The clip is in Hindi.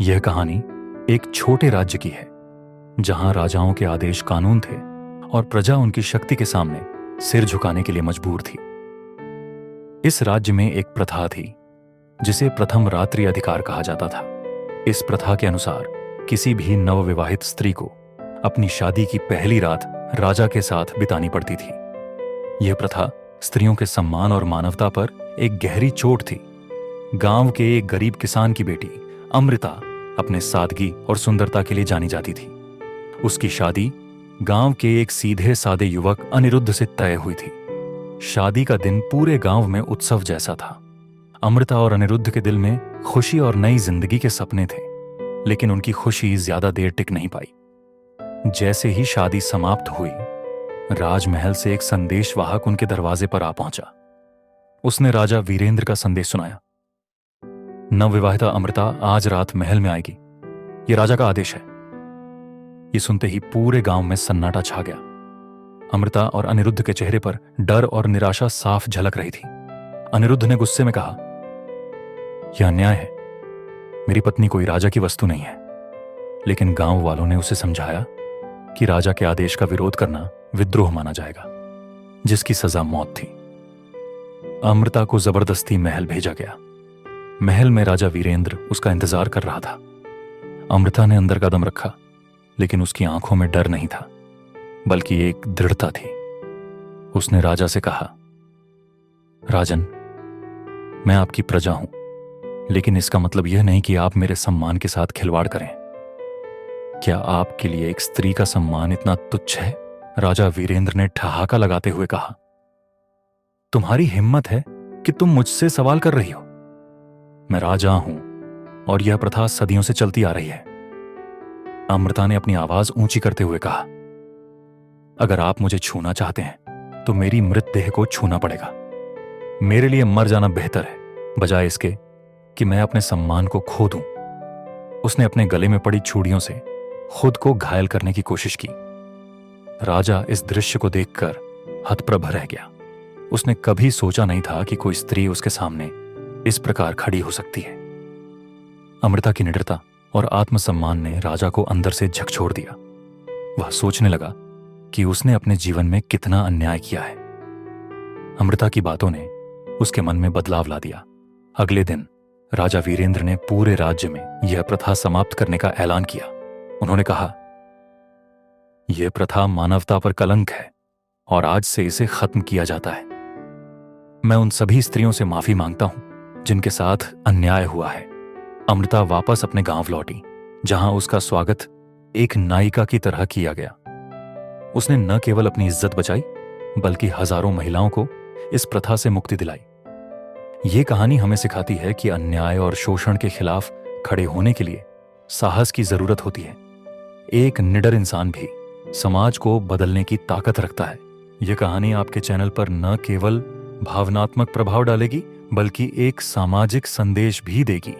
यह कहानी एक छोटे राज्य की है जहां राजाओं के आदेश कानून थे और प्रजा उनकी शक्ति के सामने सिर झुकाने के लिए मजबूर थी। इस राज्य में एक प्रथा थी जिसे प्रथम रात्रि अधिकार कहा जाता था। इस प्रथा के अनुसार किसी भी नवविवाहित स्त्री को अपनी शादी की पहली रात राजा के साथ बितानी पड़ती थी। यह प्रथा स्त्रियों के सम्मान और मानवता पर एक गहरी चोट थी। गांव के एक गरीब किसान की बेटी अमृता अपने सादगी और सुंदरता के लिए जानी जाती थी। उसकी शादी गांव के एक सीधे सादे युवक अनिरुद्ध से तय हुई थी। शादी का दिन पूरे गांव में उत्सव जैसा था। अमृता और अनिरुद्ध के दिल में खुशी और नई जिंदगी के सपने थे, लेकिन उनकी खुशी ज्यादा देर टिक नहीं पाई। जैसे ही शादी समाप्त हुई, राजमहल से एक संदेशवाहक उनके दरवाजे पर आ पहुंचा। उसने राजा वीरेंद्र का संदेश सुनाया। नवविवाहिता अमृता आज रात महल में आएगी, यह राजा का आदेश है। यह सुनते ही पूरे गांव में सन्नाटा छा गया। अमृता और अनिरुद्ध के चेहरे पर डर और निराशा साफ झलक रही थी। अनिरुद्ध ने गुस्से में कहा, यह अन्याय है। मेरी पत्नी कोई राजा की वस्तु नहीं है। लेकिन गांव वालों ने उसे समझाया कि राजा के आदेश का विरोध करना विद्रोह माना जाएगा, जिसकी सजा मौत थी। अमृता को जबरदस्ती महल भेजा गया। महल में राजा वीरेंद्र उसका इंतजार कर रहा था। अमृता ने अंदर कदम रखा, लेकिन उसकी आंखों में डर नहीं था, बल्कि एक दृढ़ता थी। उसने राजा से कहा, राजन, मैं आपकी प्रजा हूं, लेकिन इसका मतलब यह नहीं कि आप मेरे सम्मान के साथ खिलवाड़ करें। क्या आपके लिए एक स्त्री का सम्मान इतना तुच्छ है? राजा वीरेंद्र ने ठहाका लगाते हुए कहा, तुम्हारी हिम्मत है कि तुम मुझसे सवाल कर रही हो? मैं राजा हूं और यह प्रथा सदियों से चलती आ रही है। अमृता ने अपनी आवाज ऊंची करते हुए कहा, अगर आप मुझे छूना चाहते हैं तो मेरी मृतदेह को छूना पड़ेगा। मेरे लिए मर जाना बेहतर है, बजाय इसके कि मैं अपने सम्मान को खो दूं। उसने अपने गले में पड़ी चूड़ियों से खुद को घायल करने की कोशिश की। राजा इस दृश्य को देखकर हतप्रभ रह गया। उसने कभी सोचा नहीं था कि कोई स्त्री उसके सामने इस प्रकार खड़ी हो सकती है। अमृता की निडरता और आत्मसम्मान ने राजा को अंदर से झकझोर दिया। वह सोचने लगा कि उसने अपने जीवन में कितना अन्याय किया है। अमृता की बातों ने उसके मन में बदलाव ला दिया। अगले दिन राजा वीरेंद्र ने पूरे राज्य में यह प्रथा समाप्त करने का ऐलान किया। उन्होंने कहा, यह प्रथा मानवता पर कलंक है और आज से इसे खत्म किया जाता है। मैं उन सभी स्त्रियों से माफी मांगता हूं जिनके साथ अन्याय हुआ है। अमृता वापस अपने गांव लौटी, जहां उसका स्वागत एक नायिका की तरह किया गया। उसने न केवल अपनी इज्जत बचाई, बल्कि हजारों महिलाओं को इस प्रथा से मुक्ति दिलाई। ये कहानी हमें सिखाती है कि अन्याय और शोषण के खिलाफ खड़े होने के लिए साहस की जरूरत होती है। एक निडर इंसान भी समाज को बदलने की ताकत रखता है। यह कहानी आपके चैनल पर न केवल भावनात्मक प्रभाव डालेगी, बल्कि एक सामाजिक संदेश भी देगी।